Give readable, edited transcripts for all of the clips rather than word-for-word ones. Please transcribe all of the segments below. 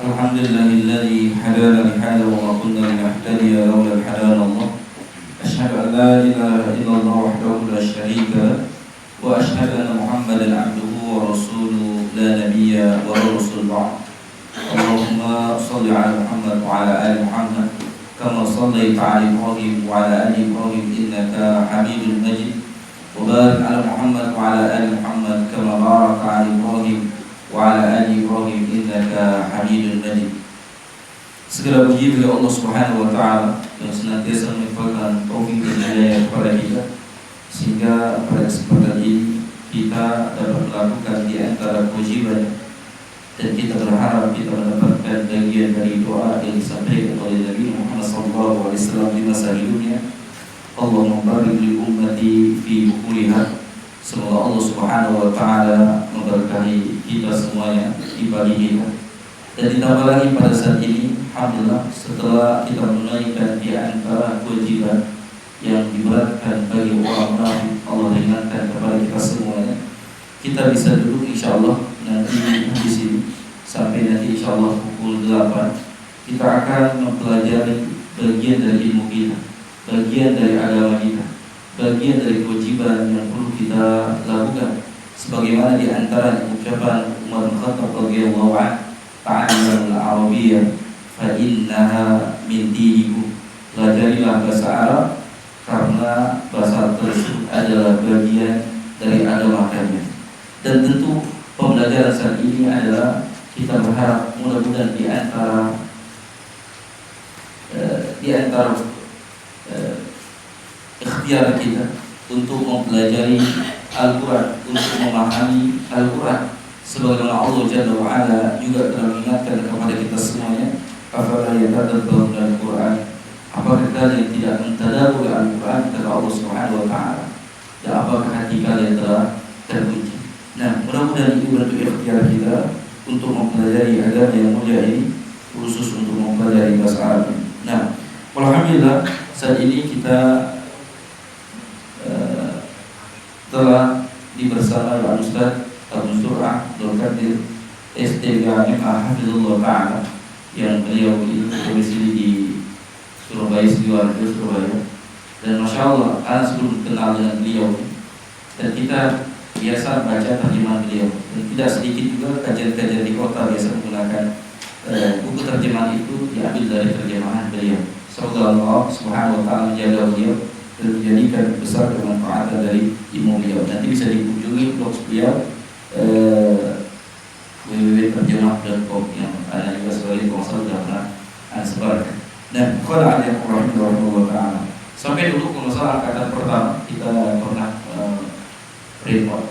Alhamdulillahilladzi hadana li hadza wa ma kunna linahtadiya laula hadana Allah. Asyhadu an la ilaha illallah wahdahu la syarika lah wa asyhadu anna Muhammadan abduhu wa rasuluhu la nabiyya wa rasul ba'd. Allahumma shalli ala Muhammad wa ala ali Muhammad kama shallaita ala Ibrahim wa ala ali Ibrahim innaka Hamidum Majid. Wa barik ala Muhammad wa ala ali Muhammad kama barakta ala Ibrahim wa ala ali Ibrahim innaka Hamidum Majid. Segala puji bagi Allah Subhanahu wa taala yang senantiasa melimpahkan taufik dan hidayah kepada kita sehingga pada kesempatan ini kita dapat melakukan di antara kewajiban, dan kita berharap kita mendapatkan bagian dari doa yang disampaikan oleh Nabi Muhammad SAW di masa hidupnya. Allahumma barik li ummati fi bukuliha. Semoga Allah Subhanahu wa taala memberkahi kita semuanya di pagi kita. Dan ditambah lagi pada saat ini, alhamdulillah, setelah kita menunaikan di antara kewajiban yang diberatkan bagi orang munafik, Allah ringankan kepada kita semuanya. Kita bisa duduk insyaallah nanti di sini sampai nanti insyaallah pukul 8. Kita akan mempelajari bagian dari ilmu kita, bagian dari agama kita, bagian dari kewajiban yang perlu kita lakukan. Sebagaimana di antara ucapan Umar bin Khattab radhiyallahu anhu, ta'allamul arabiyyah fa innaha min dinikum. Pelajarilah bahasa Arab karena bahasa tersebut adalah bagian dari agama kalian. Dan tentu pembelajaran saat ini adalah kita berharap mudah-mudahan di antara ikhtiar kita untuk mempelajari Al-Quran, untuk memahami Al-Quran, sebagaimana Allah Jalla wa Ala juga telah mengingatkan kepada kita semuanya, afala yatadabbaruna Al-Quran, apakah kalian tidak mentadabbur Al-Quran, kata Allah Subhanahu wa taala, dan apakah hati kalian telah terkunci. Nah, mudah-mudahan itu bentuk ikhtiar kita untuk mempelajari agama yang mulia ini, khusus untuk mempelajari bahasa Arab. Nah, alhamdulillah saat ini kita telah dibersama Pak Ustaz Abu Surah Nur Kadir STGM Hafizullah Ta'ala, yang beliau ini domisili di Surabaya, Sidoarjo, Surabaya. Dan Masya Allah, kalian sebelum kenal dengan beliau, dan kita biasa baca terjemahan beliau, dan tidak sedikit juga kajian-kajian di kota biasa menggunakan buku terjemahan itu diambil dari terjemahan beliau. Semoga Allah Subhanahu wa taala menjaga beliau dan menjadikan besar kemanfaatan dari ilmu beliau. Nanti bisa dikunjungi blog beliau www.terjemah.com yang ada juga sebagai konsul sudah pernah sebarkan. Dan qala alaihi warahmatullahi taala. Sampai dulu kalau salah angkatan pertama kita pernah report,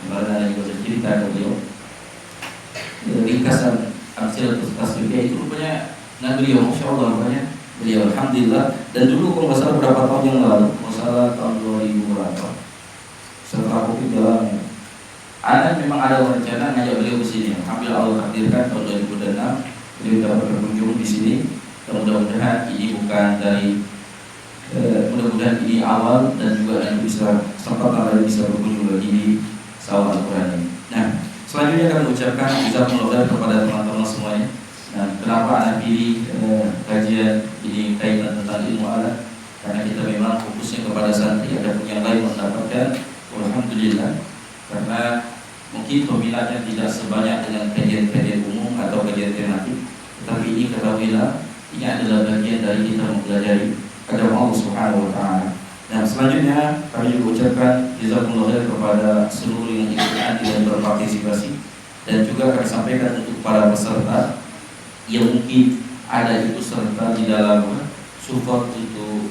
dimana juga cerita ke beliau ringkasan Amsil Tasbih itu rupanya beliau, Masya Allah, rupanya beliau, alhamdulillah. Dan dulu kalau nggak salah beberapa tahun yang lalu, masalah tahun 2000 berapa, setelah Covid jalan, ada memang ada rencana ngajak beliau ke sini. Alhamdulillah Allah takdirkan tahun 2006 beliau dapat berkunjung di sini. Dan mudah-mudahan ini bukan dari mudah-mudahan ini awal, dan juga yang bisa sempat lagi bisa berkunjung lagi di Sawal Al-Quran ini. Nah, selanjutnya kami ucapkan jazakumullah khair kepada teman-teman semuanya. Nah, kenapa anak pilih kajian ini kaitan tentang ilmu alat? Karena kita memang fokusnya kepada santri, ada pun yang lain mendapatkan, alhamdulillah. Karena mungkin peminatnya tidak sebanyak dengan kajian-kajian umum atau kajian tematik, tetapi ini ketahuilah, ini adalah bagian dari kita mempelajari agama Allah Subhanahu wa taala. Nah, selanjutnya kami juga ucapkan jazakumullah khair kepada seluruh yang ikut andil dan berpartisipasi, dan juga kami sampaikan untuk para peserta yang mungkin ada ikut serta di dalam support untuk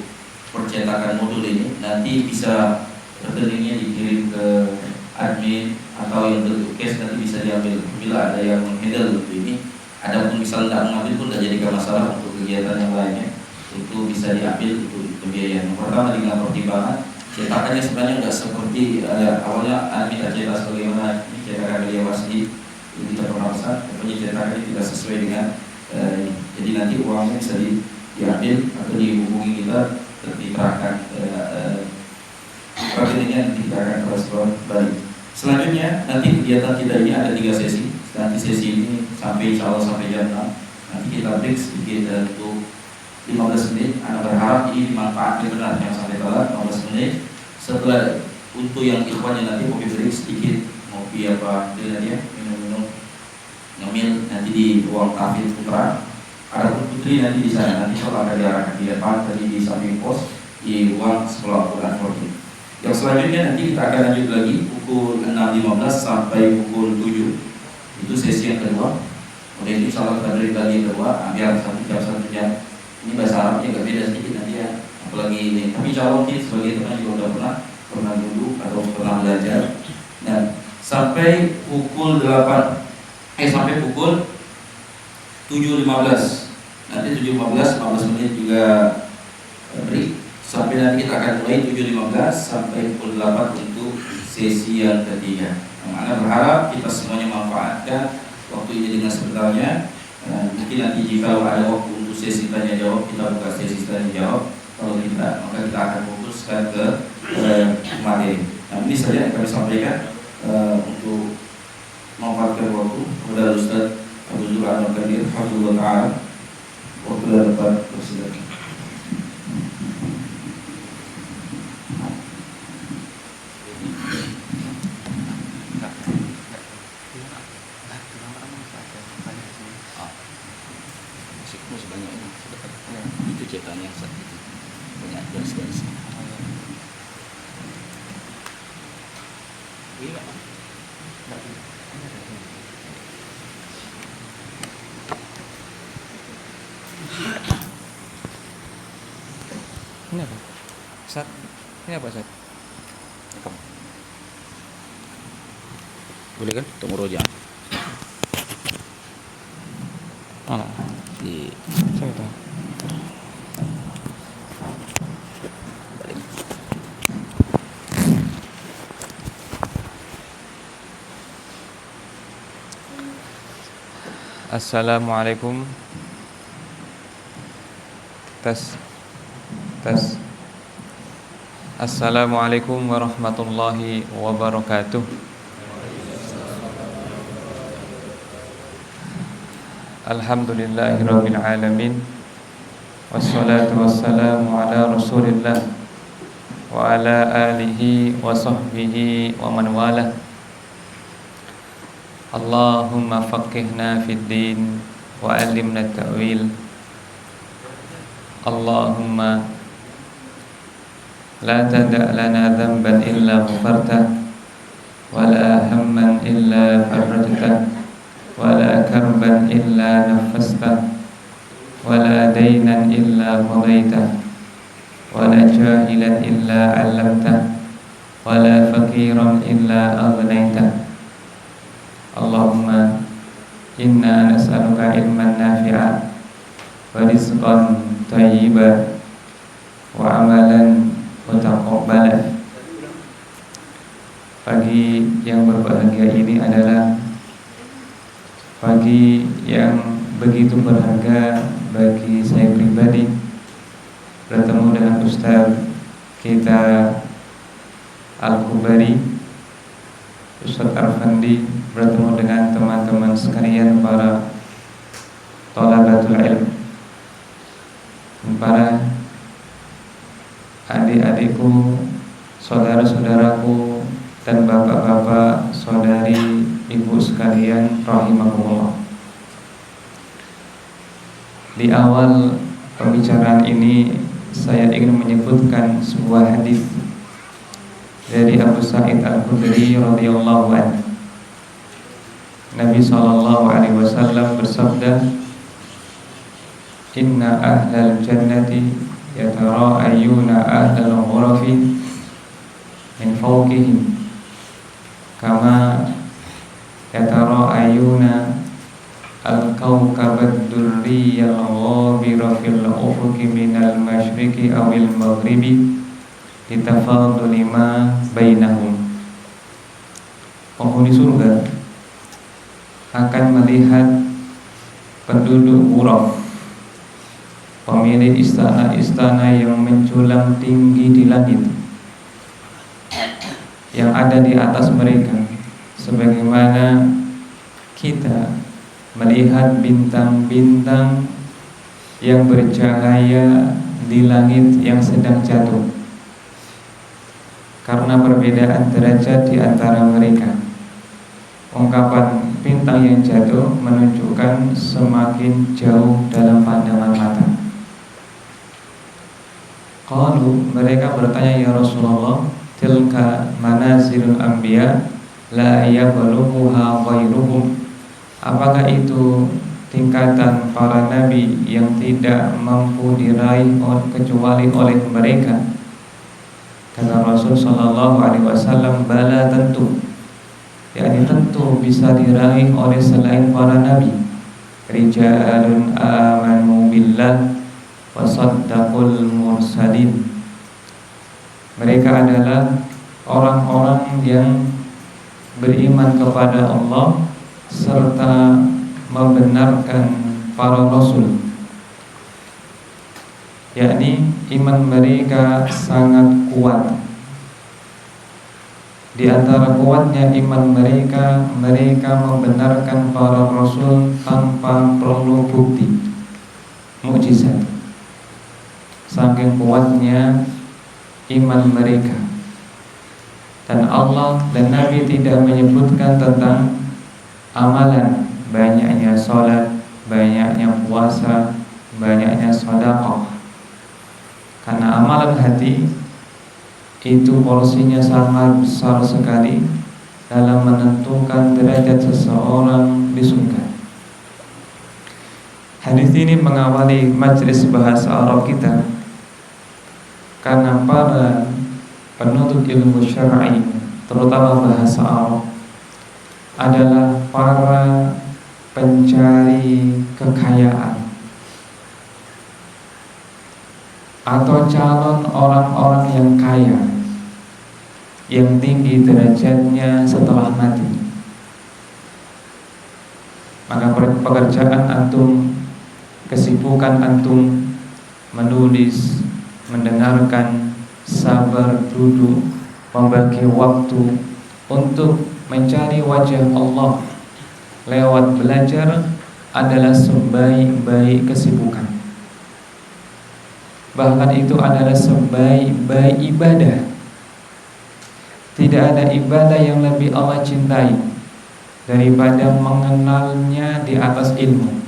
percetakan modul ini, nanti bisa rekeningnya dikirim ke admin atau yang bentuk cash nanti bisa diambil bila ada yang menghandle untuk ini. Adapun misalnya tidak mengambil pun tidak jadikan masalah untuk kegiatan yang lainnya, itu bisa diambil untuk pembiayaan. Yang pertama dengan pertimbangan cetakannya sebenarnya nggak seperti awalnya admin tak cetak sebagaimana ini cetakan beliau asli, itu tidak pernah pesan, pokoknya cetakannya tidak sesuai dengan jadi nanti uangnya bisa diambil atau dihubungi kita, dikerahkan rekeningnya nanti kita akan transfer balik. Selanjutnya nanti kegiatan kita ini ada 3 sesi. Nanti sesi ini sampai insya Allah sampai jam 6. Nanti kita break sedikit untuk 15 menit. Anda berharap ini dimanfaatkan benar yang sampai telat 15 menit. Setelah untuk yang ikhwan yang nanti kopi break sedikit, ngopi apa dia minum-minum ngemil nanti di ruang kafe putra. Ada putri nanti di sana, nanti sholat akan diarahkan di depan tadi di samping pos di ruang sekolah Al-Quran Forti. Yang selanjutnya nanti kita akan lanjut lagi pukul 6.15 sampai pukul 7. Itu sesi yang kedua. Kemudian itu salah kita break lagi yang kedua, biar 1 jam. Ini bahasa Arabnya agak beda sedikit nanti ya, apalagi ini. Tapi insya Allah mungkin sebagai teman juga udah pernah dulu atau pernah belajar. Dan sampai pukul 7.15. Nanti 7.15, 15 menit juga break. Sampai nanti kita akan mulai 7.15 sampai pukul 8 untuk sesi yang ketiga. Anda berharap kita semuanya manfaatkan waktu ini dengan sebenarnya. Mungkin nanti jika ada waktu untuk sesi tanya jawab, kita buka sesi tanya jawab. Kalau tidak, maka kita akan fokuskan ke materi. Nah, ini saja yang kami sampaikan untuk memanfaatkan waktu kepada Ustaz Abu Zur'an Al-Qadir Hafizullah Ta'ala. Waktu dah dapat bersilakan. Itu cetaan yang satu itu banyak garis-garis. Iya. Ini apa? Sat. Ini apa, Sat? Boleh kan? Untuk murojaah. Mana? Di Saya tahu. balik. Assalamualaikum. Tes. Assalamualaikum warahmatullahi wabarakatuh. Alhamdulillahirabbil alamin. Wassalatu wassalamu ala Rasulillah wa ala alihi wa sahbihi wa man walah. Allahumma faqihna fid din wa 'allimna at-ta'wil. Allahumma la tada' lana dhanban illa ghafartah wa la hamman illa farajtah wa la karban illa nafastah wa la daynan illa qadaitah wa la jahilan illa 'allamtah wa la faqiran illa aghnaytah. Allahumma inna nas'aluka ilman nafi'a wa rizqan thayyiban wa amalan mutaqabbalan. Pagi yang berbahagia ini adalah pagi yang begitu berharga bagi saya pribadi, bertemu dengan Ustaz kita Al-Kubari, Ustaz Arfandi, bertemu dengan teman-teman sekalian para thalabatul ilm, para adik-adikku, saudara-saudaraku, dan bapak-bapak, saudari, ibu sekalian rahimakumullah. Di awal pembicaraan ini saya ingin menyebutkan sebuah hadis dari Abu Sa'id Al-Khudri radhiyallahu anhu. Nabi SAW bersabda, Inna ahlal jannati yatara'ayuna ahlal ghurafi min fawqihim kama yatara'ayuna al-kawkabad durriyal ghabira fil ufuqi minal masyriqi awil maghribi litafaduli ma bainahum. Penghuni surga akan melihat penduduk ghuraf, pemilik istana-istana yang menjulang tinggi di langit, yang ada di atas mereka, sebagaimana kita melihat bintang-bintang yang bercahaya di langit yang sedang jatuh, karena perbedaan derajat di antara mereka. Ungkapan bintang yang jatuh menunjukkan semakin jauh dalam pandangan mata. Qalu, mereka bertanya, ya Rasulullah, tilka manazilul anbiya la yablughuha ghairuhum. Apakah itu tingkatan para nabi yang tidak mampu diraih kecuali oleh mereka? Kata Rasul sallallahu alaihi wasallam, bala, tentu. yakni tentu bisa diraih oleh selain para nabi. Rijalun amanu billah wa saddaqul mursalin. Mereka adalah orang-orang yang beriman kepada Allah serta membenarkan para rasul, yakni iman mereka sangat kuat. Di antara kuatnya iman mereka, mereka membenarkan para rasul tanpa perlu bukti mukjizat. Saking kuatnya iman mereka. Dan Allah dan Nabi tidak menyebutkan tentang amalan, banyaknya sholat, banyaknya puasa, banyaknya sedekah. Karena amalan hati itu porsinya sangat besar sekali dalam menentukan derajat seseorang di surga. Hadis ini mengawali majelis bahasa Arab kita, karena para penuntut ilmu syar'i, terutama bahasa Arab, adalah para pencari kekayaan atau calon orang-orang yang kaya, yang tinggi derajatnya setelah mati. Maka pekerjaan antum, kesibukan antum menulis, mendengarkan, sabar duduk, membagi waktu untuk mencari wajah Allah lewat belajar adalah sebaik-baik kesibukan. Bahkan itu adalah sebaik-baik ibadah. Tidak ada ibadah yang lebih Allah cintai daripada mengenalnya di atas ilmu.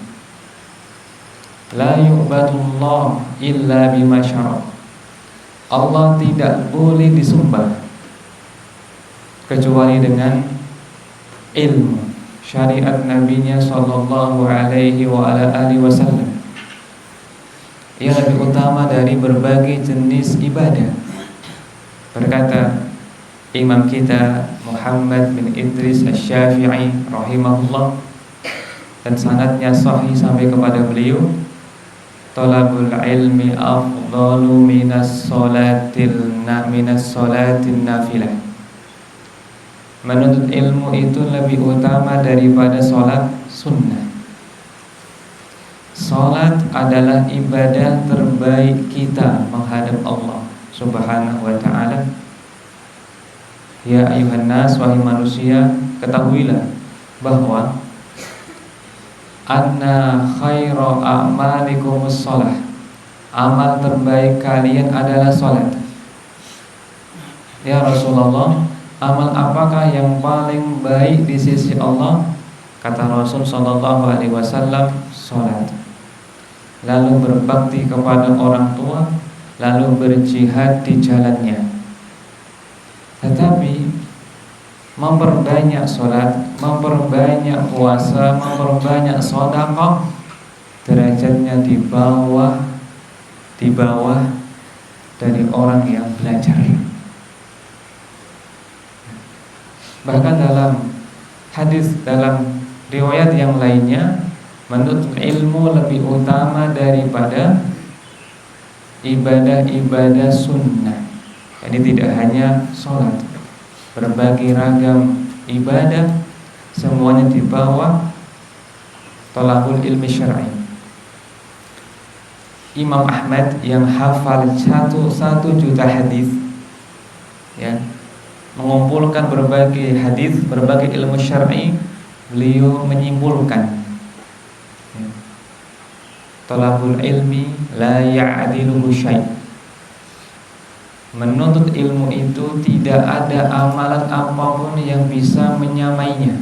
La yu'badullah illa bima syara'. Allah tidak boleh disembah kecuali dengan ilmu syariat Nabi-Nya sallallahu alaihi wa ala alihi wasallam, yang lebih utama dari berbagai jenis ibadah. Berkata Imam kita Muhammad bin Idris Asy-Syafi'i rahimahullah, dan sanadnya sahih sampai kepada beliau, talabul ilmi afdalu minas salatin nafilah. Menuntut ilmu itu lebih utama daripada salat sunnah. Salat adalah ibadah terbaik kita menghadap Allah Subhanahu wa ta'ala. Ya ayuhan nas, wahai manusia, ketahuilah bahwa anna khaira a'malikumus shalah. Amal terbaik kalian adalah salat. Ya Rasulullah, amal apakah yang paling baik di sisi Allah? Kata Rasul sallallahu alaihi wasallam, salat. Lalu berbakti kepada orang tua, lalu berjihad di jalannya. Tetapi memperbanyak sholat, memperbanyak puasa, memperbanyak sedekah, derajatnya di bawah dari orang yang belajar. Bahkan dalam hadis, dalam riwayat yang lainnya, menuntut ilmu lebih utama daripada ibadah-ibadah sunnah. Jadi tidak hanya sholat, berbagai ragam ibadah semuanya di bawah thalabul ilmi syar'i. Imam Ahmad yang hafal 1 juta hadis, ya, mengumpulkan berbagai hadis, berbagai ilmu syar'i, beliau menyimpulkan Ya. Talabul ilmi la ya'diluhu syai'. Menuntut ilmu itu tidak ada amalan apapun yang bisa menyamainya.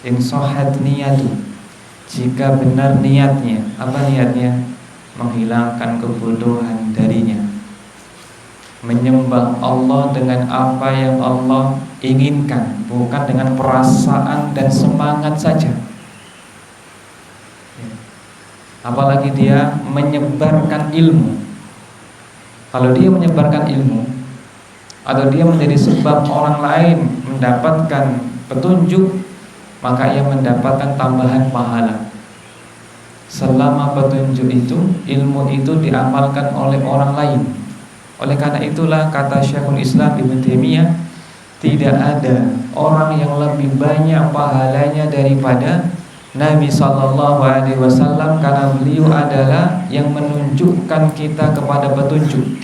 In sahhat niyatu, jika benar niatnya. Apa niatnya? Menghilangkan kebodohan darinya, menyembah Allah dengan apa yang Allah inginkan, bukan dengan perasaan dan semangat saja. Apalagi dia menyebarkan ilmu. Kalau dia menyebarkan ilmu atau dia menjadi sebab orang lain mendapatkan petunjuk, maka ia mendapatkan tambahan pahala. Selama petunjuk itu, ilmu itu diamalkan oleh orang lain. Oleh karena itulah kata Syekhul Islam Ibnu Taimiyah, tidak ada orang yang lebih banyak pahalanya daripada Nabi SAW, karena beliau adalah yang menunjukkan kita kepada petunjuk.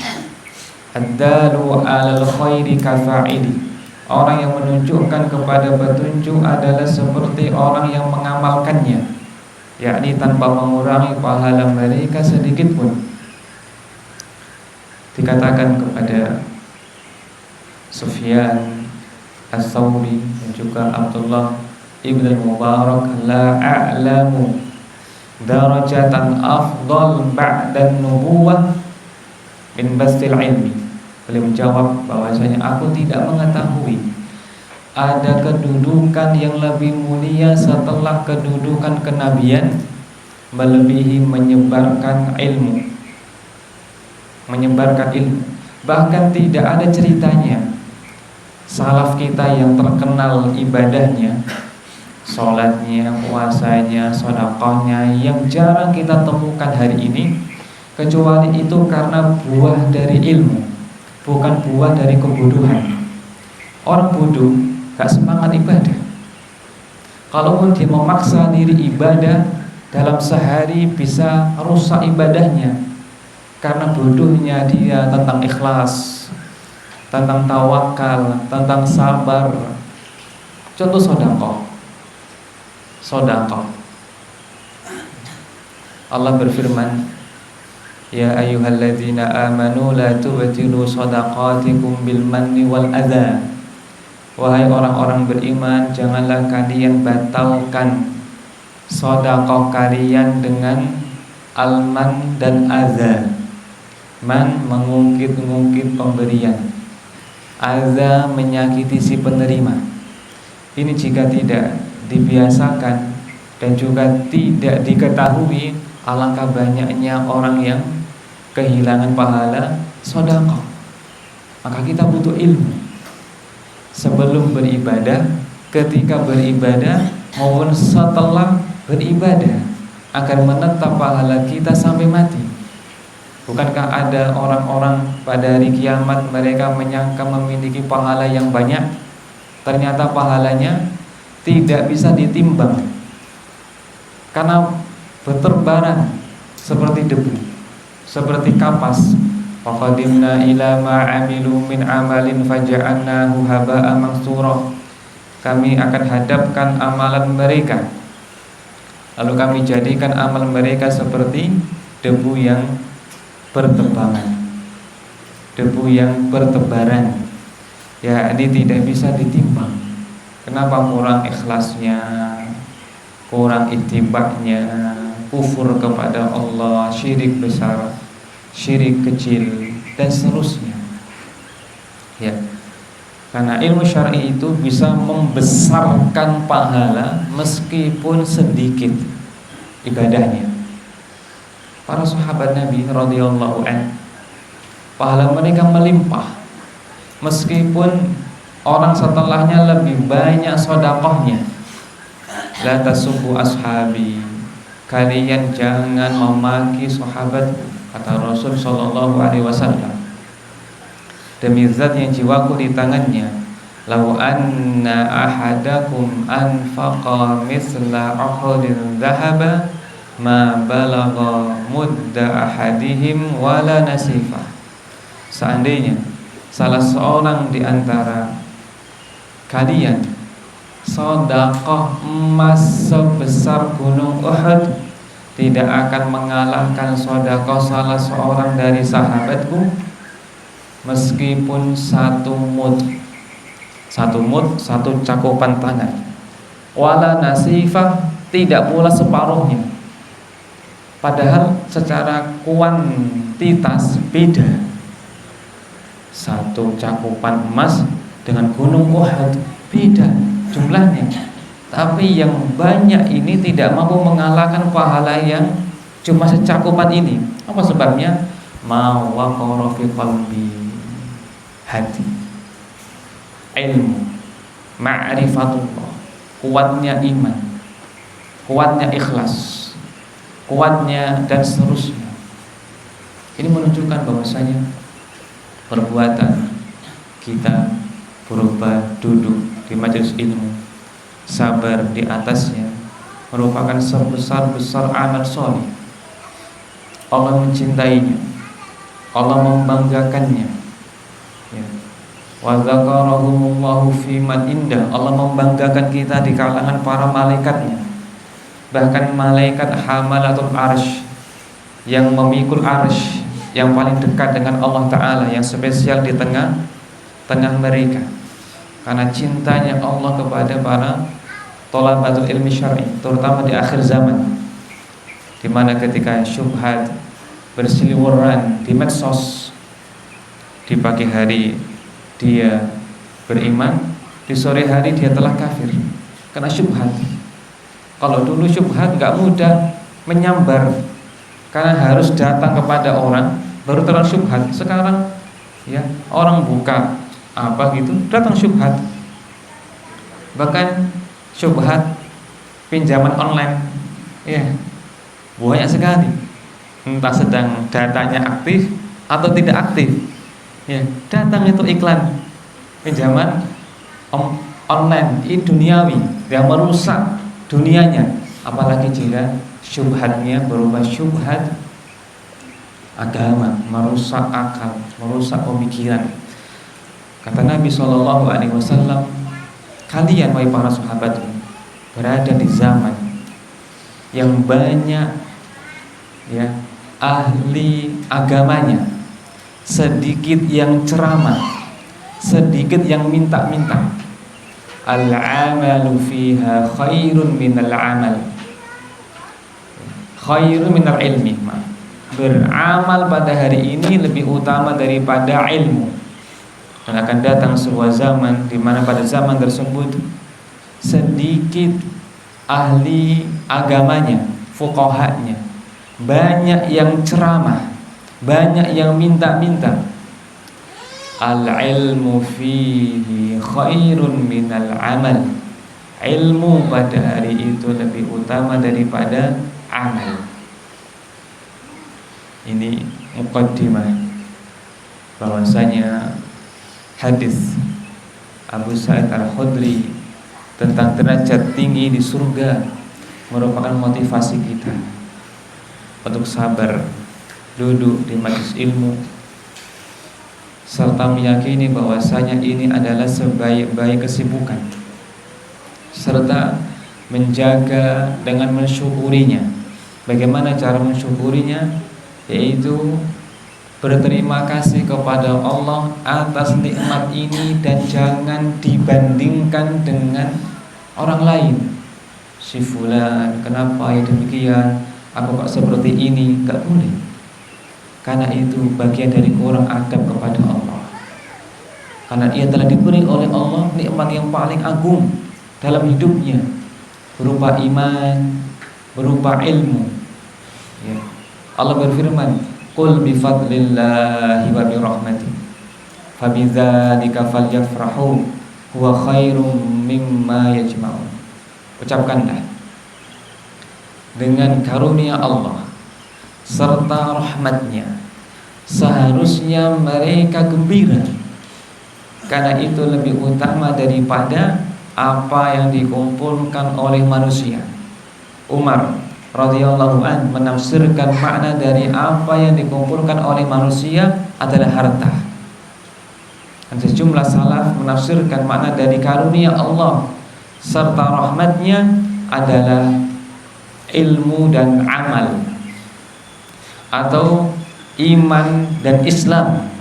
Ad-dalu 'alal khairi kafa'ili. Orang yang menunjukkan kepada petunjuk adalah seperti orang yang mengamalkannya, yakni tanpa mengurangi pahala mereka sedikit pun. Dikatakan kepada Sufyan Ats-Tsauri dan juga Abdullah Ibn al-Mubarak, la a'lamu darajatan afdal ba'dan nubuwah min bastil ilmi. Beliau menjawab bahwasanya aku tidak mengetahui ada kedudukan yang lebih mulia setelah kedudukan kenabian melebihi menyebarkan ilmu. Menyebarkan ilmu. Bahkan tidak ada ceritanya salaf kita yang terkenal ibadahnya, sholatnya, puasanya, sedekahnya, yang jarang kita temukan hari ini, kecuali itu karena buah dari ilmu, bukan buah dari kebodohan. Orang bodoh gak semangat ibadah. Kalaupun dia memaksa diri ibadah, dalam sehari bisa rusak ibadahnya, karena bodohnya dia tentang ikhlas, tentang tawakal, tentang sabar. Contoh sedekah. Allah berfirman, ya ayyuhalladzina amanu la tubtilu shadaqatikum bil manni wal adza. Wahai orang-orang beriman, janganlah kalian batalkan sedekah kalian dengan alman dan adza. Man, mengungkit-ungkit pemberian, adza, menyakiti si penerima. Ini jika tidak dibiasakan dan juga tidak diketahui, alangkah banyaknya orang yang kehilangan pahala sedekah. Maka kita butuh ilmu sebelum beribadah, ketika beribadah, maupun setelah beribadah, agar menetap pahala kita sampai mati. Bukankah ada orang-orang pada hari kiamat mereka menyangka memiliki pahala yang banyak, ternyata pahalanya tidak bisa ditimbang karena berterbaran seperti debu, seperti kapas. Faqadimna ila ma 'amilu min 'amalin faja'alnahu haba'an mansura. Kami akan hadapkan amalan mereka, lalu kami jadikan amal mereka seperti debu yang bertebaran. Debu yang bertebaran, ya, ini tidak bisa ditimbang. Kenapa? Kurang ikhlasnya, kurang ittiba'nya, kufur kepada Allah, syirik besar, syirik kecil, dan seterusnya. Ya, karena ilmu syar'i itu bisa membesarkan pahala meskipun sedikit ibadahnya. Para sahabat Nabi radhiyallahu anhu, pahala mereka melimpah meskipun orang setelahnya lebih banyak sedekahnya. La tasubbu ashabi, kalian jangan memaki sahabat, kata Rasul sallallahu alaihi wasallam. Demi zat yang jiwaku di tangannya, law anna ahadakum anfaqa mithla uhudin dhahaba ma balagha mudda ahadihim wala nasifa. Seandainya salah seorang di antara kalian sedekah emas sebesar gunung Uhud tidak akan mengalahkan sedekah salah seorang dari sahabatku meskipun satu mud, satu cakupan tangan. Wala nasifah, tidak pula separuhnya. Padahal secara kuantitas beda. Satu cakupan emas dengan gunung Uhud beda jumlahnya. Tapi yang banyak ini tidak mampu mengalahkan pahala yang cuma secakupan ini. Apa sebabnya? Ma waqara fi qalbi, hati, ilmu, ma'rifatullah, kuatnya iman, kuatnya ikhlas, kuatnya dan seterusnya. Ini menunjukkan bahwasanya perbuatan kita berupa duduk di majelis ilmu, sabar di atasnya, merupakan sebesar-besar amal soleh. Allah mencintainya, Allah membanggakannya. Ya. Wa dzakarahumullahu fi man indah, Allah membanggakan kita di kalangan para malaikatnya. Bahkan malaikat hamalatul arsy yang memikul arsy, yang paling dekat dengan Allah Ta'ala, yang spesial di tengah mereka. Karena cintanya Allah kepada para thalabatul ilmi syar'i, terutama di akhir zaman, di mana ketika syubhat berseliweran di medsos, di pagi hari dia beriman, di sore hari dia telah kafir karena syubhat. Kalau dulu syubhat nggak mudah menyambar, karena harus datang kepada orang baru terang syubhat. Sekarang ya orang buka apa gitu datang syubhat. Bahkan syubhat pinjaman online ya banyak sekali, entah sedang datanya aktif atau tidak aktif ya, datang itu iklan pinjaman online, ini duniawi yang merusak dunianya. Apalagi jika syubhatnya berupa syubhat agama, merusak akal, merusak pemikiran. Kata Nabi SAW, kalian wahai para sahabat berada di zaman yang banyak ya ahli agamanya, sedikit yang ceramah, sedikit yang minta-minta. Al-amalu fiha khairun minal amal, khairun minal ilmi. Beramal pada hari ini lebih utama daripada ilmu. Dan akan datang sebuah zaman di mana pada zaman tersebut sedikit ahli agamanya, fuqahanya, banyak yang ceramah, banyak yang minta-minta. Al-ilmu fihi khairun minal amal, ilmu pada hari itu lebih utama daripada amal. Ini muqaddimah bahwasanya hadis Abu Sa'id Al-Khudri tentang derajat tinggi di surga merupakan motivasi kita untuk sabar duduk di majelis ilmu, serta meyakini bahwasanya ini adalah sebaik-baik kesibukan, serta menjaga dengan mensyukurinya. Bagaimana cara mensyukurinya? Yaitu berterima kasih kepada Allah atas nikmat ini dan jangan dibandingkan dengan orang lain. Si fulan, kenapa ya demikian? Aku kok seperti ini? Gak boleh. Karena itu bagian dari kurang adab kepada Allah. Karena ia telah diberi oleh Allah nikmat yang paling agung dalam hidupnya, berupa iman, berupa ilmu ya. Allah berfirman, qul bifadlillahi wa birahmati fabidzalika falyafrahu huwa khairum mimma yajma'un. Ucapkanlah, dengan karunia Allah serta rahmatnya seharusnya mereka gembira, karena itu lebih utama daripada apa yang dikumpulkan oleh manusia. Umar radhiyallahu an menafsirkan makna dari apa yang dikumpulkan oleh manusia adalah harta. Dan sejumlah salaf menafsirkan makna dari karunia Allah serta rahmatnya adalah ilmu dan amal, atau iman dan Islam,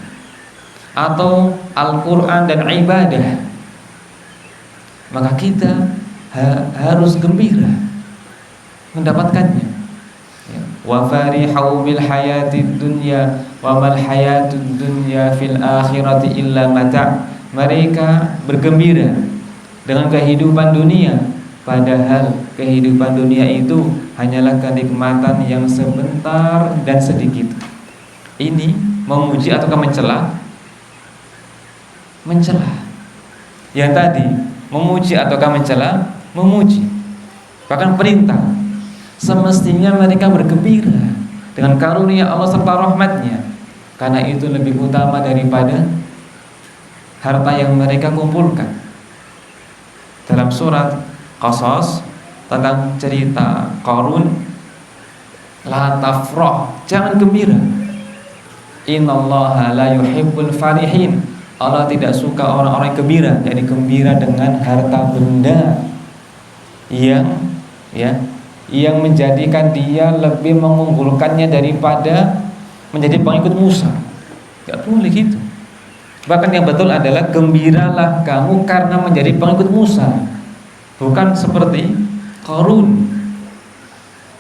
atau Al-Quran dan ibadah, maka kita harus gembira mendapatkannya. Wa farihu bil hayatid dunya wa mal hayatud dunya fil akhirati illa mata'. Mereka bergembira dengan kehidupan dunia, padahal kehidupan dunia itu hanyalah kenikmatan yang sebentar dan sedikit. Ini memuji ataukah mencela? Mencela. Yang tadi memuji ataukah mencela? Memuji. Bahkan perintah, semestinya mereka bergembira dengan karunia Allah serta rahmatnya, karena itu lebih utama daripada harta yang mereka kumpulkan. Dalam surat Qasas tentang cerita Qarun, la tafrah, jangan gembira. Innallaha la yuhibbul farihin. Allah tidak suka orang-orang yang gembira, jadi gembira dengan harta benda yang menjadikan dia lebih mengunggulkannya daripada menjadi pengikut Musa. Tidak boleh gitu. Bahkan yang betul adalah gembiralah kamu karena menjadi pengikut Musa, bukan seperti Qarun,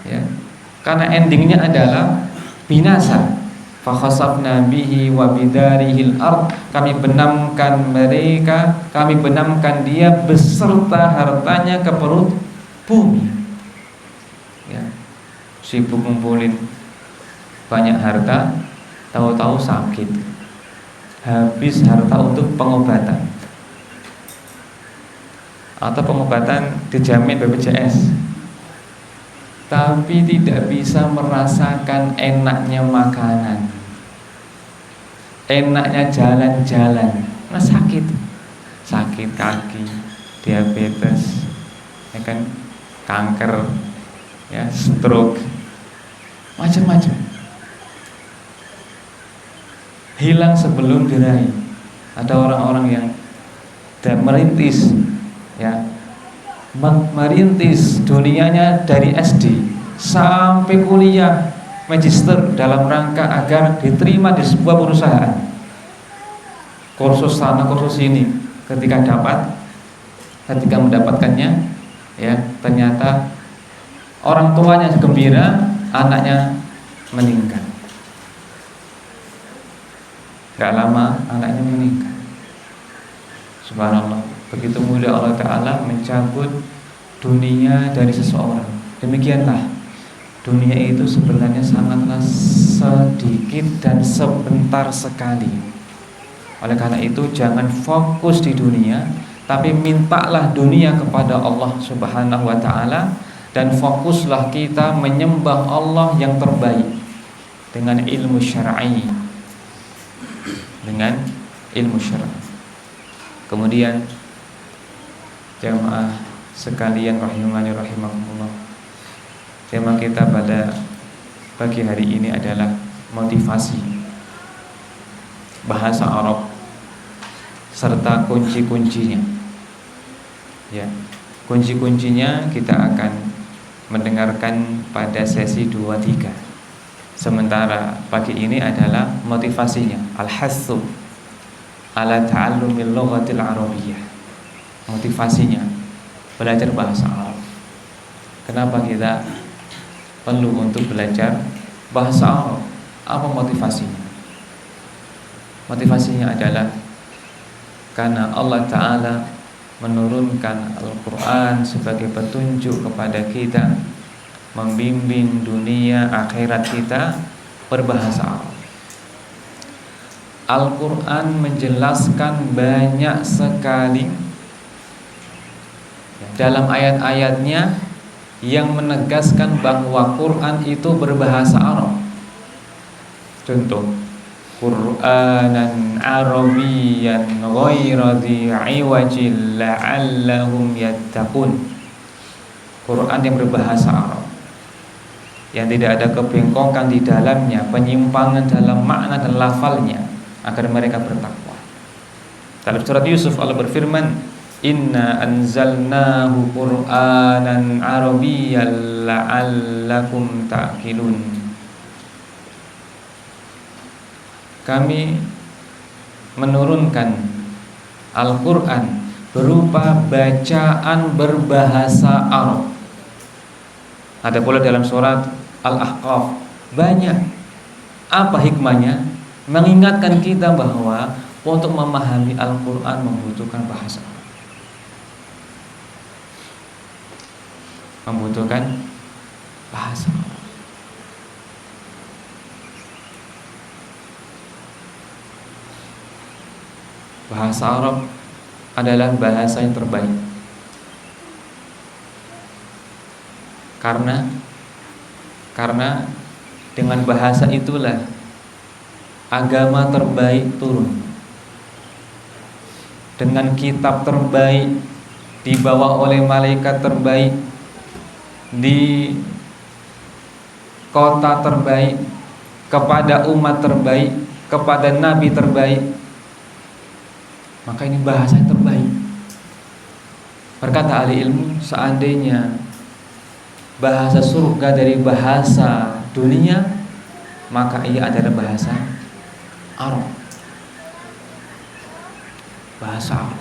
ya. Karena endingnya adalah binasa. Fakhasafna bihi wa bidarihil ard. Kami benamkan dia beserta hartanya ke perut bumi. Ya. Sibuk ngumpulin banyak harta, tahu-tahu sakit, habis harta untuk pengobatan, atau pengobatan dijamin BPJS, tapi tidak bisa merasakan enaknya makanan, enaknya jalan-jalan, nah sakit kaki, diabetes, ya kan, kanker, ya, stroke, macam-macam, hilang sebelum diraih. Ada orang-orang yang merintis, ya, merintis dunianya dari SD sampai kuliah magister dalam rangka agar diterima di sebuah perusahaan. Kursus sana kursus ini, ketika mendapatkannya, ya, ternyata orang tuanya gembira, anaknya meninggal. Gak lama anaknya meninggal. Subhanallah, begitu mudah Allah Ta'ala mencabut dunia dari seseorang. Demikianlah, dunia itu sebenarnya sangatlah sedikit dan sebentar sekali. Oleh karena itu jangan fokus di dunia, tapi mintalah dunia kepada Allah Subhanahu wa Ta'ala, dan fokuslah kita menyembah Allah yang terbaik dengan ilmu syar'i. Kemudian jamaah sekalian rahimani rahimakumullah, tema kita pada pagi hari ini adalah motivasi, bahasa Arab serta kunci-kuncinya. Ya, kunci-kuncinya kita akan mendengarkan pada sesi 2-3. Sementara pagi ini adalah motivasinya, al-hassu ala ta'allumil lughatil arabiyyah. Motivasinya belajar bahasa Arab. Kenapa kita perlu untuk belajar bahasa Arab? Apa motivasinya? Motivasinya adalah karena Allah Ta'ala menurunkan Al-Quran sebagai petunjuk kepada kita, membimbing dunia akhirat kita berbahasa Arab. Al-Quran menjelaskan banyak sekali dalam ayat-ayatnya yang menegaskan bahwa Quran itu berbahasa Arab. Contoh, Qur'anan Arabiyyan ghaira dhi'iwajin la'allahum yattaqun. Quran yang berbahasa Arab, yang tidak ada kebengkokan di dalamnya, penyimpangan dalam makna dan lafalnya, agar mereka bertakwa. Dalam surat Yusuf Allah berfirman, Inna anzalnahu Qur'anan Arabiyyan la'allakum ta'qilun. Kami menurunkan Al-Qur'an berupa bacaan berbahasa Arab. Ada pula dalam surat Al-Ahqaf. Banyak. Apa hikmahnya? Mengingatkan kita bahwa untuk memahami Al-Qur'an membutuhkan bahasa Arab. Membutuhkan bahasa Arab. Bahasa Arab adalah bahasa yang terbaik. Karena dengan bahasa itulah agama terbaik turun. Dengan kitab terbaik dibawa oleh malaikat terbaik di kota terbaik, kepada umat terbaik, kepada nabi terbaik. Maka ini bahasa yang terbaik. Berkata ahli ilmu, seandainya bahasa surga dari bahasa dunia, maka ia adalah bahasa Arab. Bahasa Arab.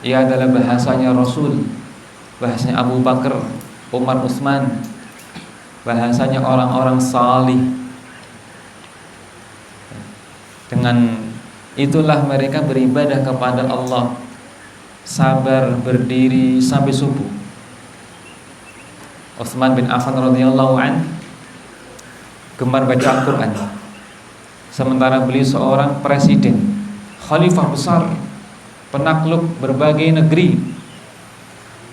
Ia adalah bahasanya Rasul, bahasanya Abu Bakar, Umar, Utsman, bahasanya orang-orang salih. Dengan itulah mereka beribadah kepada Allah, sabar berdiri sampai subuh. Utsman bin Affan radhiyallahu an gemar baca Al-Quran, sementara beliau seorang presiden, khalifah besar, penakluk berbagai negeri.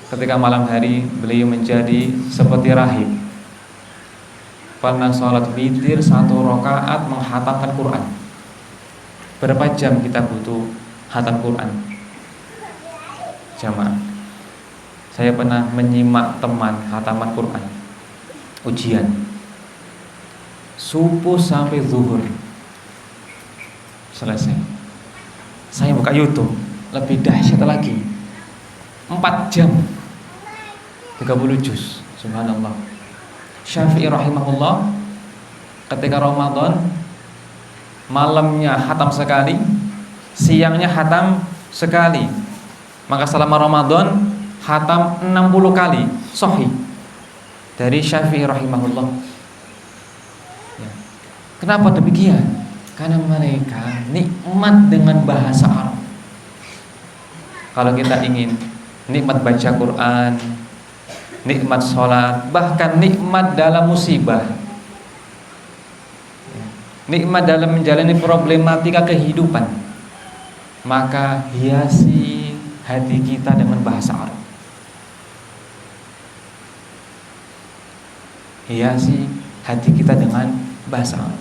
Ketika malam hari beliau menjadi seperti rahib, pernah sholat witir 1 rakaat menghatamkan Quran. Berapa jam kita butuh hatam Quran? Jamaah, saya pernah menyimak teman hataman Quran ujian subuh sampai zuhur selesai. Saya buka YouTube, lebih dahsyat lagi, 4 jam 30 juz. Subhanallah. Syafi'i rahimahullah ketika Ramadan malamnya hatam sekali, siangnya hatam sekali. Maka selama Ramadan hatam 60 kali sahih dari Syafi'i rahimahullah. Ya. Kenapa demikian? Karena mereka nikmat dengan bahasa Arab. Kalau kita ingin nikmat baca Quran, nikmat sholat, bahkan nikmat dalam musibah, nikmat dalam menjalani problematika kehidupan, maka hiasi hati kita dengan bahasa Arab. Hiasi hati kita dengan bahasa Arab.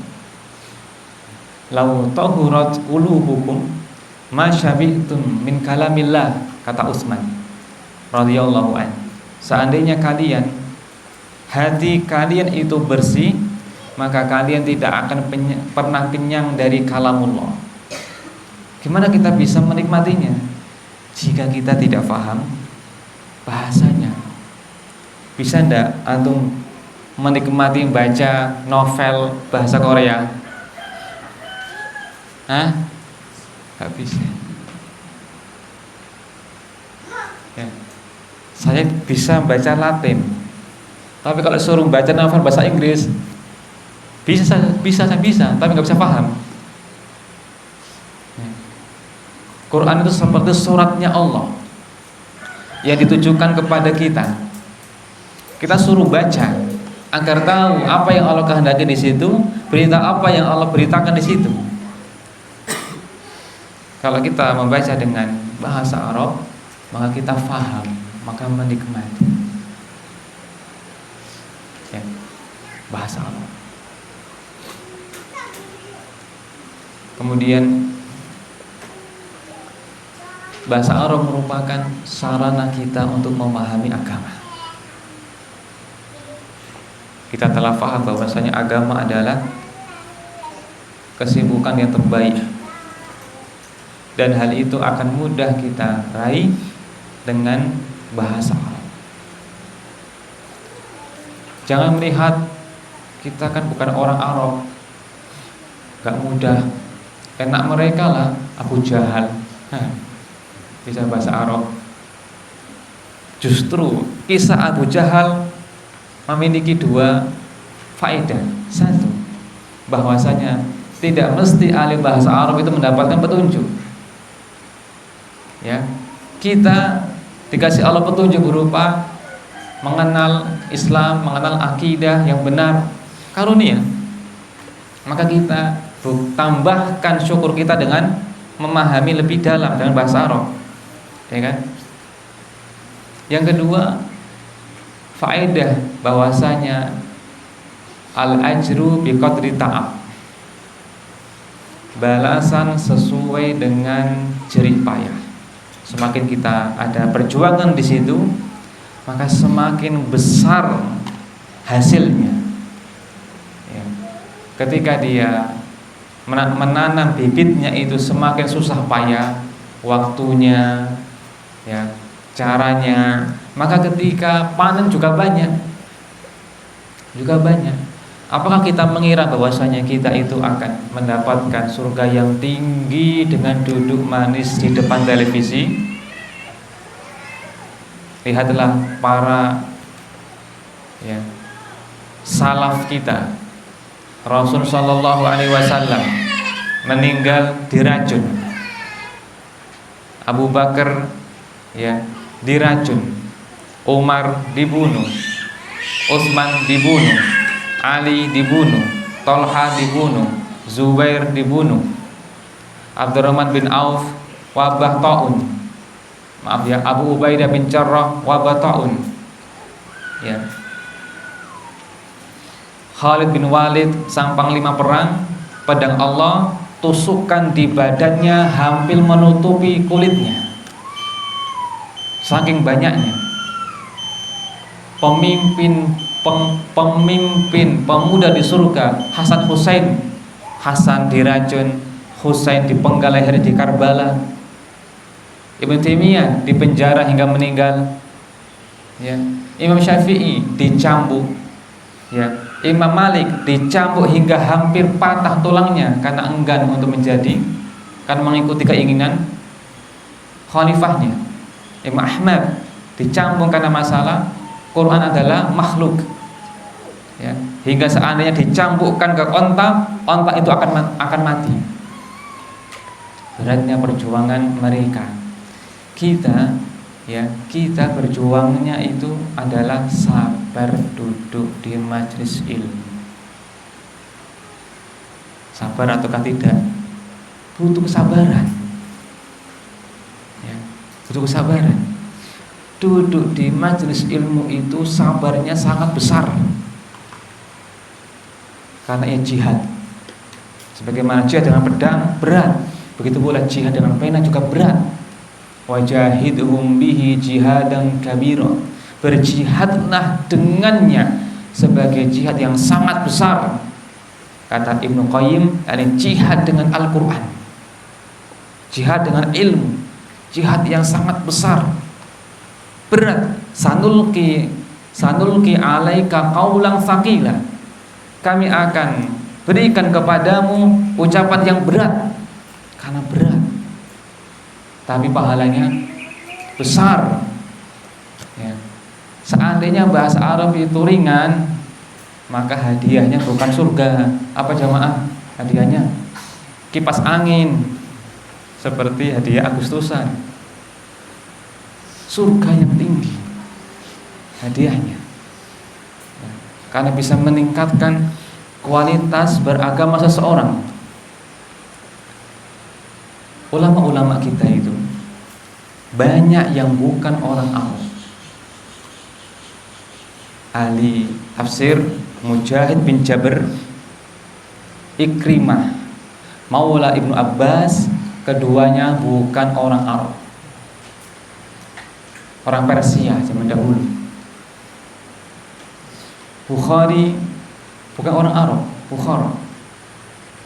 Lau tahurat qulubukum ma syabi'tum min kalamillah, kata Utsman radhiyallahu an. Seandainya hati kalian itu bersih, maka kalian tidak akan pernah kenyang dari kalamullah. Gimana kita bisa menikmatinya jika kita tidak paham bahasanya? Bisa ndak antum menikmati baca novel bahasa Korea? Gak bisa. Ya. Saya bisa baca Latin, tapi kalau suruh baca novel bahasa Inggris, saya bisa, tapi nggak bisa paham. Ya. Quran itu seperti suratnya Allah yang ditujukan kepada kita. Kita suruh baca agar tahu apa yang Allah kehendaki di situ, berita apa yang Allah beritakan di situ. Kalau kita membaca dengan bahasa Arab, maka kita faham, maka menikmati. Ya, bahasa Arab. Kemudian bahasa Arab merupakan sarana kita untuk memahami agama. Kita telah paham bahwasanya agama adalah kesibukan yang terbaik. dan hal itu akan mudah kita raih dengan bahasa Arab. Jangan melihat kita kan bukan orang Arab, gak mudah, enak mereka lah Abu Jahal bisa bahasa Arab. Justru kisah Abu Jahal memiliki dua faedah. Satu, bahwasanya tidak mesti ahli bahasa Arab itu mendapatkan petunjuk. Ya, kita dikasih Allah petunjuk berupa mengenal Islam, mengenal akidah yang benar, karunia. Maka kita tambahkan syukur kita dengan memahami lebih dalam dengan bahasa Arab, ya kan? Yang kedua, faedah bahwasanya al-ajru biqadri ta'ab, balasan sesuai dengan jerih payah. Semakin kita ada perjuangan di situ, maka semakin besar hasilnya. Ya. Ketika dia menanam bibitnya itu semakin susah payah, waktunya, ya, caranya, maka ketika panen juga banyak. Apakah kita mengira bahwasanya kita itu akan mendapatkan surga yang tinggi dengan duduk manis di depan televisi? Lihatlah para salaf kita. Rasul sallallahu alaihi wasallam meninggal diracun. Abu Bakar diracun, Umar dibunuh, Utsman dibunuh, Ali dibunuh, Tolha dibunuh, Zubair dibunuh, Abdurrahman bin Auf wabah taun, Abu Ubaidah bin Jarrah wabah taun, Khalid bin Walid sang panglima perang, pedang Allah tusukkan di badannya hampir menutupi kulitnya, saking banyaknya. Pemimpin pemuda di surga, Hasan Husain, Hasan diracun, Husain dipenggal leher di Karbala, Ibnu Taimiyah dipenjara hingga meninggal, Imam Syafi'i dicambuk, Imam Malik dicambuk hingga hampir patah tulangnya karena enggan untuk karena mengikuti keinginan khalifahnya. Imam Ahmad dicambuk karena masalah Quran adalah makhluk, hingga seandainya dicambukkan ke onta itu akan mati. Beratnya perjuangan mereka. Kita berjuangnya itu adalah sabar duduk di majelis ilmu. Sabar ataukah tidak? Butuh kesabaran. Butuh kesabaran. Duduk di majelis ilmu itu sabarnya sangat besar, karena jihad. Sebagaimana jihad dengan pedang berat, begitu pula jihad dengan pena juga berat. Wajahidhum bihi jihadan kabira, berjihadlah dengannya sebagai jihad yang sangat besar. Kata Ibnu Qayyim, jihad dengan Al-Quran, jihad dengan ilmu, jihad yang sangat besar, berat. Sanulki alaika qaulan tsaqila, kami akan berikan kepadamu ucapan yang berat, karena berat tapi pahalanya besar. Seandainya bahasa Arab itu ringan, maka hadiahnya bukan surga. Apa jamaah? Hadiahnya kipas angin, seperti hadiah Agustusan. Surga yang tinggi hadiahnya, karena bisa meningkatkan kualitas beragama seseorang. Ulama-ulama kita itu banyak yang bukan orang Arab. Ahli tafsir Mujahid bin Jabr, Ikrimah, Maula Ibnu Abbas, keduanya bukan orang Arab, orang Persia zaman dahulu. Bukhari bukan orang Arab, Bukhara.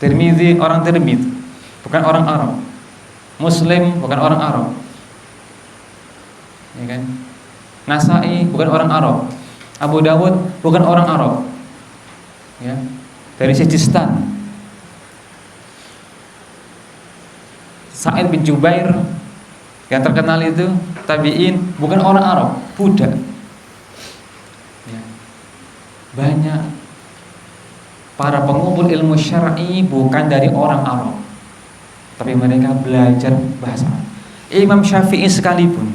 Tirmidzi orang Tirmidzi, bukan orang Arab. Muslim bukan orang Arab, ya kan? Nasai bukan orang Arab, Abu Dawud bukan orang Arab, ya, dari Sijistan. Sa'id bin Jubair yang terkenal itu tabi'in bukan orang Arab, budak. Ya. Banyak para pengumpul ilmu syar'i bukan dari orang Arab, tapi mereka belajar bahasa Arab. Imam Syafi'i sekalipun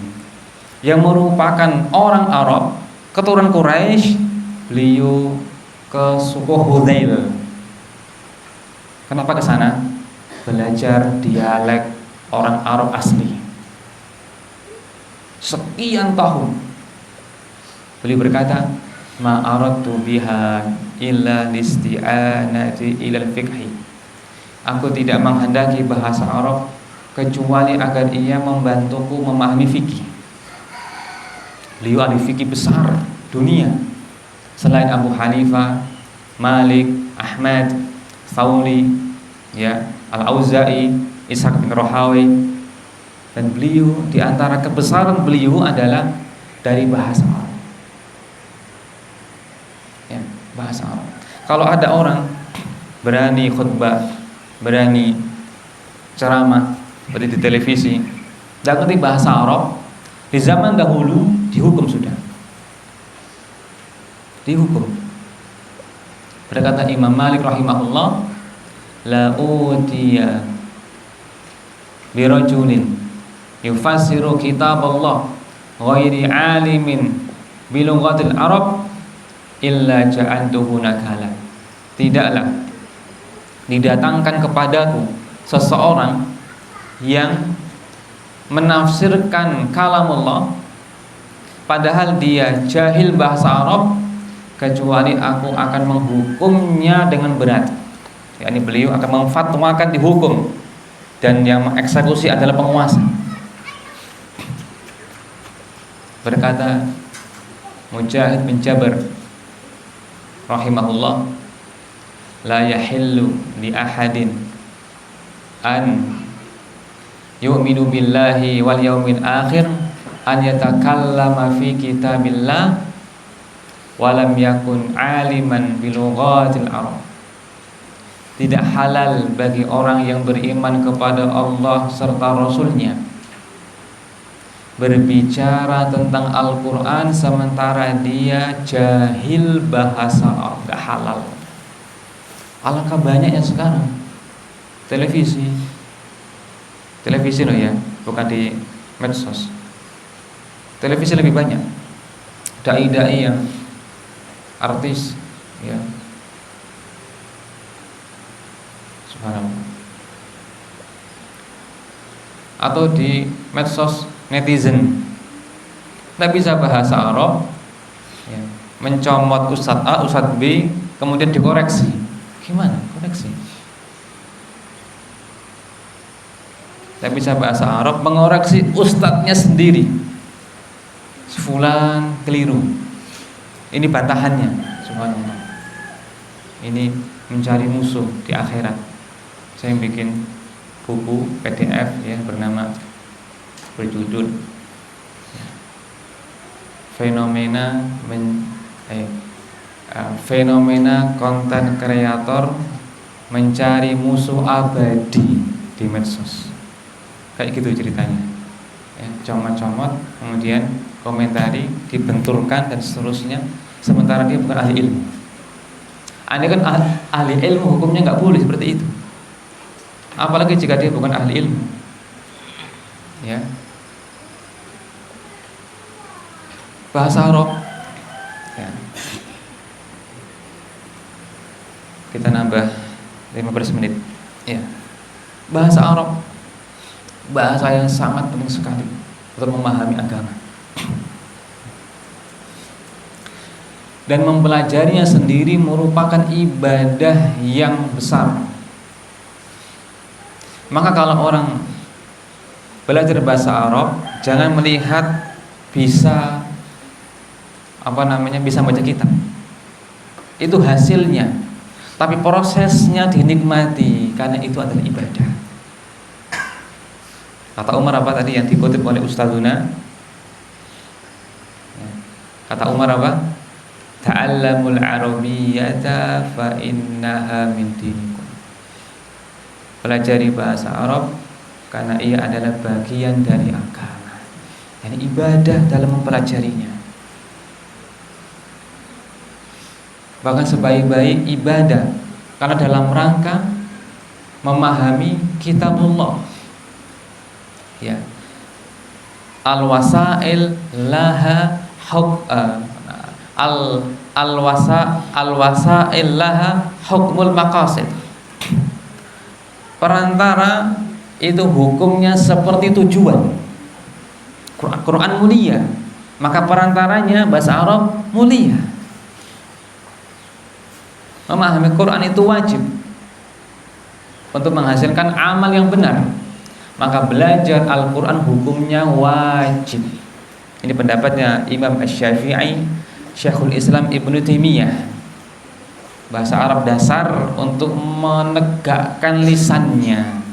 yang merupakan orang Arab, keturunan Quraisy, beliau ke suku Hudzail. Kenapa ke sana? Belajar dialek orang Arab asli. Sekian tahun. Beliau berkata, ma aradtu biha illa listi'anati ila al-fiqhi. Aku tidak menghendaki bahasa Arab kecuali agar ia membantuku memahami fikih. Beliau ahli fikih besar dunia. Selain Abu Hanifah, Malik, Ahmad, Thawri, ya, Al-Auza'i, Ishaq bin Rahawi, dan beliau di antara kebesaran beliau adalah dari bahasa Arab. Ya, bahasa Arab. Kalau ada orang berani khutbah, berani ceramah seperti di televisi, tidak ngerti bahasa Arab, di zaman dahulu dihukum sudah. Dihukum. Berkata Imam Malik rahimahullah, la utiya birajulin yufassiru kitab Allah ghairi alimin bilughatil Arab illa ja'antuhu nakala. Tidaklah didatangkan kepadaku seseorang yang menafsirkan kalam Allah padahal dia jahil bahasa Arab, kecuali aku akan menghukumnya dengan berat. yakni beliau akan memfatwakan dihukum, dan yang mengeksekusi adalah penguasa. Berkata Mujahid bin Jabr rahimahullah, la yahillu li ahadin an yu'minu billahi wal yaumil akhir an yatakallama fi kitabillah walam yakun aliman bilughatil Arab. Tidak halal bagi orang yang beriman kepada Allah serta Rasulnya berbicara tentang Al-Quran sementara dia jahil bahasa Arab. Gak halal. Alangkah banyaknya sekarang televisi loh ya, bukan di medsos. Televisi lebih banyak dai-dai yang artis ya, subhanallah. Atau di medsos netizen tidak bisa bahasa Arab ya, mencomot Ustadz A, Ustadz B, kemudian dikoreksi. Gimana koreksi? Tidak bisa bahasa Arab, mengoreksi ustadznya sendiri. Fulan keliru. Ini bantahannya, subhanallah. Ini mencari musuh di akhirat. Saya bikin buku PDF ya, bernama berjudul fenomena konten kreator mencari musuh abadi di medsos. Kayak gitu ceritanya ya, comot-comot kemudian komentari, dibenturkan dan seterusnya, sementara dia bukan ahli ilmu. Anda kan ahli ilmu, hukumnya nggak boleh seperti itu, apalagi jika dia bukan ahli ilmu ya. Bahasa Arab ya. Kita nambah 15 menit ya. Bahasa Arab bahasa yang sangat penting sekali untuk memahami agama, dan mempelajarinya sendiri merupakan ibadah yang besar. Maka kalau orang belajar bahasa Arab, jangan melihat bisa bisa baca kitab, itu hasilnya, tapi prosesnya dinikmati karena itu adalah ibadah. Kata Umar apa tadi yang dikutip oleh Ustazuna? Kata Umar apa? Ta'allamul arabiyyata fa innaha min dinikum. Pelajari bahasa Arab karena ia adalah bagian dari agama. Yani ibadah dalam mempelajarinya. Bahkan sebaik-baik ibadah karena dalam rangka memahami kitabullah. Ya. Al-wasail laha al-wasail laha hukmul maqasid. Perantara itu hukumnya seperti tujuan. Quran mulia, maka perantaranya bahasa Arab mulia. Memahami Quran itu wajib untuk menghasilkan amal yang benar. Maka belajar Al-Quran hukumnya wajib. Ini pendapatnya Imam Asy-Syafi'i, Syekhul Islam Ibnu Taimiyah. Bahasa Arab dasar untuk menegakkan lisannya.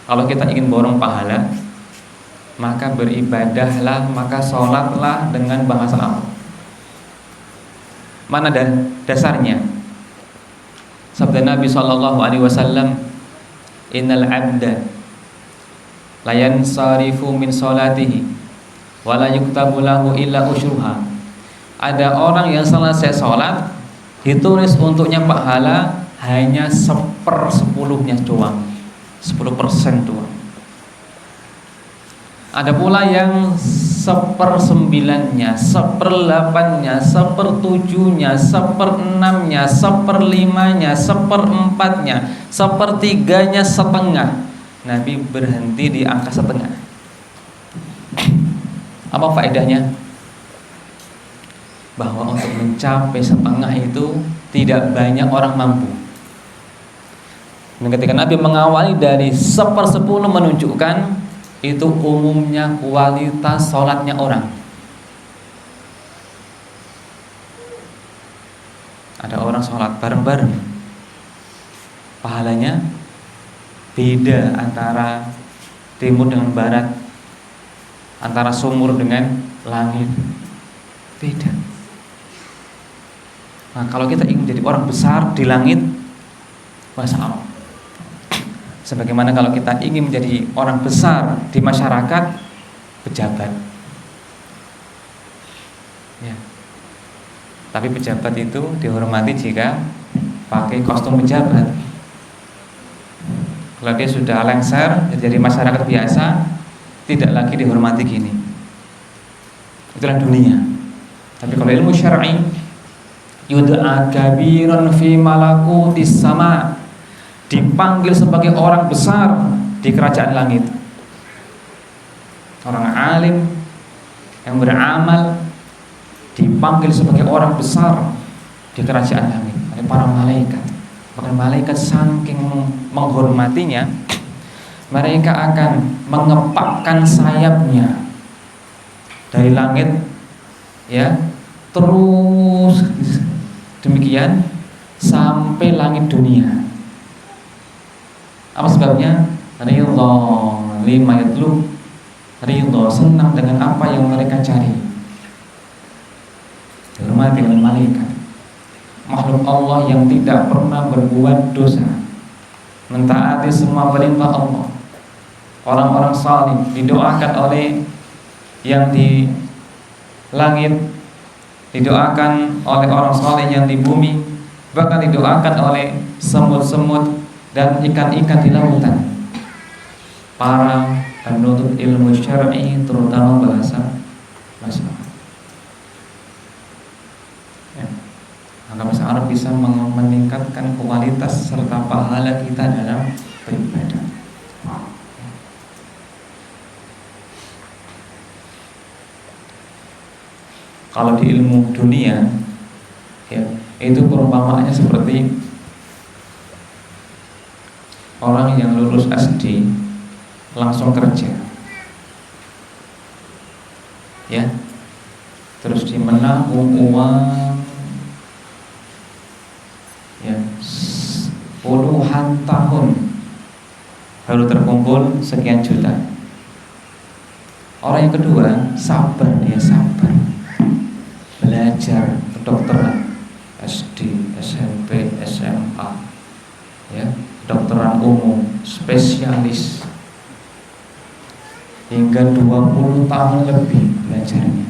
Kalau kita ingin borong pahala, maka beribadahlah, maka sholatlah dengan bahasa Arab. Mana dasarnya? Sabda Nabi SAW, innal abda la yansarifu min sholatihi wa la yuktabu lahu illa usyruha. Ada orang yang selesai sholat ditulis untuknya pahala hanya 1/10-nya doang, 10% doang. Ada pula yang 1/9-nya, 1/8-nya, 1/7-nya, 1/6-nya, 1/5-nya, 1/4-nya, 1/3-nya, setengah. Nabi berhenti di angka setengah. Apa faedahnya? Bahwa untuk mencapai setengah itu tidak banyak orang mampu. Dan ketika Nabi mengawali dari 1/10 menunjukkan itu umumnya kualitas sholatnya orang. Ada orang sholat bareng-bareng, pahalanya beda antara timur dengan barat, antara sumur dengan langit, beda. Nah, kalau kita ingin jadi orang besar di langit, bahasa Arab. Sebagaimana kalau kita ingin menjadi orang besar di masyarakat, pejabat. Ya. Tapi pejabat itu dihormati jika pakai kostum pejabat. Kalau dia sudah lengser jadi masyarakat biasa, tidak lagi dihormati gini. Itulah dunia. Tapi kalau ilmu syar'i, yud'a kabirun fi malakutis sama, dipanggil sebagai orang besar di kerajaan langit. Orang alim yang beramal dipanggil sebagai orang besar di kerajaan langit oleh para malaikat. Bahkan malaikat saking menghormatinya, mereka akan mengepakkan sayapnya dari langit, ya, terus demikian sampai langit dunia. Apa sebabnya? Ridho lima yatlub, ridho senang dengan apa yang mereka cari. Dihormati oleh malaikat, makhluk Allah yang tidak pernah berbuat dosa, mentaati semua perintah Allah. Orang-orang salih didoakan oleh yang di langit, didoakan oleh orang saleh yang di bumi, bahkan didoakan oleh semut-semut dan ikan-ikan di lautan. Para penuntut ilmu syar'i, terutama bahasa Arab. Ya. Maka bahasa Arab bisa meningkatkan kualitas serta pahala kita dalam beribadah. Kalau di ilmu dunia, ya, itu perumpamaannya seperti orang yang lulus SD langsung kerja, ya, terus dia menabung uang, ya, 10 puluhan tahun baru terkumpul sekian juta. Orang yang kedua sabar, dia sabar belajar kedokteran SD, SMP, SMA, ya, kedokteran umum, spesialis, hingga 20 tahun lebih belajarnya,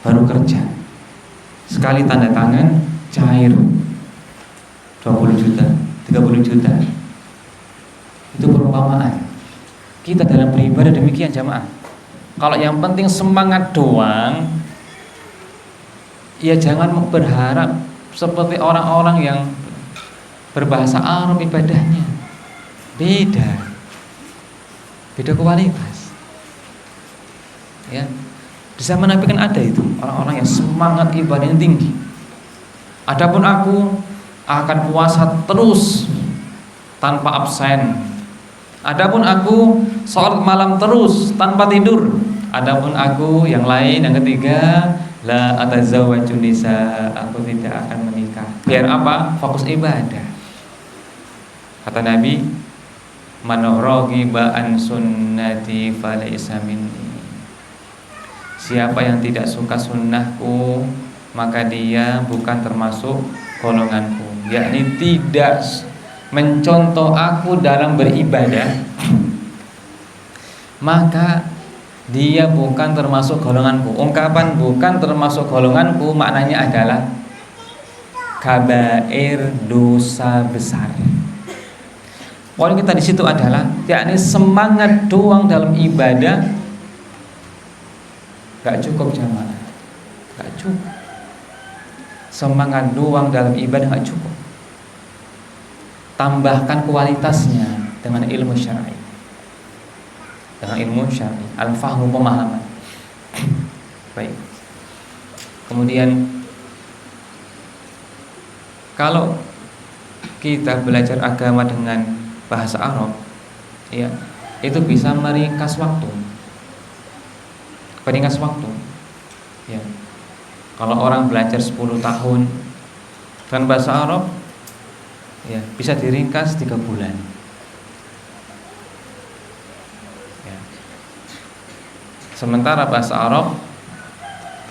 baru kerja. Sekali tanda tangan cair 20 juta, 30 juta. Itu perumpamaan. Kita dalam beribadah demikian jamaah. Kalau yang penting semangat doang, ya jangan berharap seperti orang-orang yang berbahasa Arab ibadahnya. Beda kualitas. Ya, di zaman Nabi kan ada itu orang-orang yang semangat ibadahnya tinggi. Adapun aku akan puasa terus tanpa absen. Adapun aku sholat malam terus tanpa tidur. Adapun aku yang lain, yang ketiga, la atazawwaju nisa, aku tidak akan menikah. Biar apa? Fokus ibadah. Kata Nabi, man raghiba an sunnati falaysa minni. Siapa yang tidak suka sunnahku, maka dia bukan termasuk golonganku. Yakni tidak mencontoh aku dalam beribadah, maka dia bukan termasuk golonganku. Ungkapan bukan termasuk golonganku maknanya adalah kabair, dosa besar. Poin kita di situ adalah yakni semangat doang dalam ibadah gak cukup jamaah, gak cukup. Semangat doang dalam ibadah gak cukup. Tambahkan kualitasnya dengan ilmu syar'i. Dengan ilmu syar'i, al-fahmu, pemahaman. Baik. Kemudian kalau kita belajar agama dengan bahasa Arab, ya, itu bisa meringkas waktu. Meringkas waktu. Ya. Kalau orang belajar 10 tahun dengan bahasa Arab, ya, bisa diringkas 3 bulan. Ya. Sementara bahasa Arab,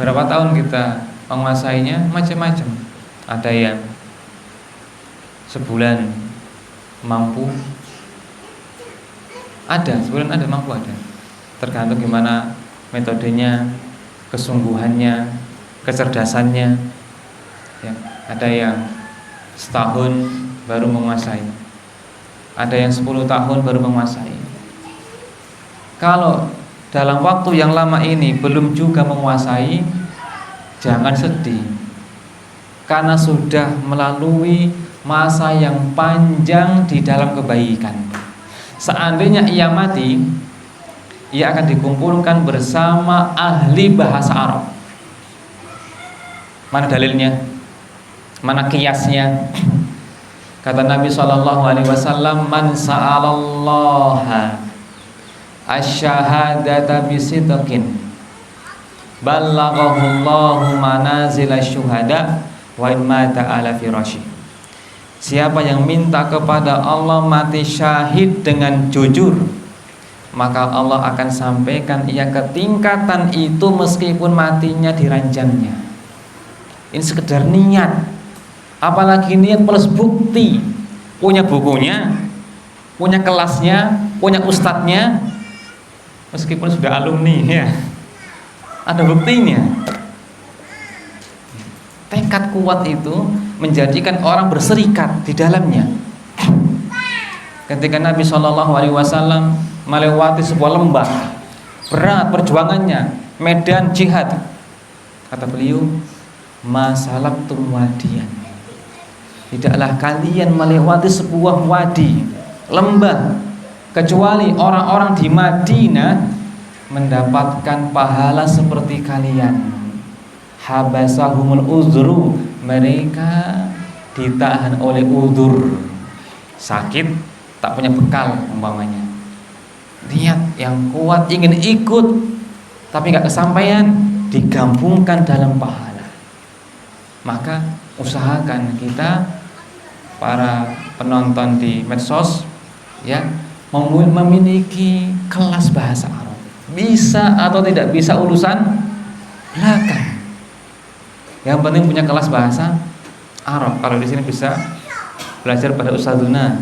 berapa tahun kita menguasainya? Macam-macam. Ada yang sebulan mampu, sebulan ada mampu, ada. Tergantung gimana metodenya, kesungguhannya, kecerdasannya. Ya. Ada yang setahun baru menguasai, ada yang 10 tahun baru menguasai. Kalau dalam waktu yang lama ini belum juga menguasai, jangan sedih, karena sudah melalui masa yang panjang di dalam kebaikan. Seandainya ia mati, ia akan dikumpulkan bersama ahli bahasa Arab. Mana dalilnya? Mana kiasnya? Kata Nabi SAW, man sa'alallaha asyhadata bisidqin ballaghahullahu manazila syuhada wa in mata ala firasyi. Siapa yang minta kepada Allah mati syahid dengan jujur, maka Allah akan sampaikan ia ke tingkatan itu meskipun matinya di ranjangnya. Ini sekedar niat, apalagi niat plus bukti. Punya bukunya, punya kelasnya, punya ustadznya, meskipun sudah alumni, ya, ada buktinya. Tekad kuat itu menjadikan orang berserikat di dalamnya. Ketika Nabi SAW melewati sebuah lembah, berat perjuangannya, medan jihad, kata beliau, masalaktum wadiyan, tidaklah kalian melewati sebuah wadi, lembah, kecuali orang-orang di Madinah mendapatkan pahala seperti kalian. Habasahumul uzru, mereka ditahan oleh uzur, sakit, tak punya bekal umpamanya. Niat yang kuat ingin ikut tapi gak kesampaian, digabungkan dalam pahala. Maka usahakan kita para penonton di medsos ya memiliki kelas bahasa Arab. Bisa atau tidak bisa urusan belakang. Yang penting punya kelas bahasa Arab. Kalau di sini bisa belajar pada Ustadzuna.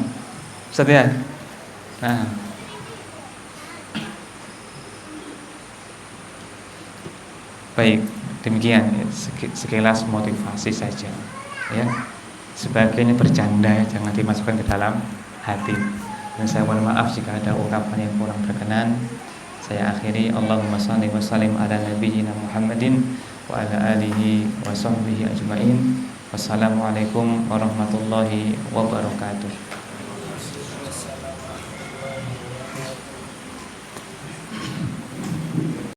Ustadz ya. Nah, baik, demikian ya, sekilas motivasi saja ya. Sebagiannya bercanda, jangan dimasukkan ke dalam hati. Dan saya mohon maaf jika ada ungkapan yang kurang berkenan. Saya akhiri, Allahumma shalli wa sallim ala nabiyyina Muhammadin wa ala alihi wa sahbihi ajmain. Wassalamualaikum warahmatullahi wabarakatuh.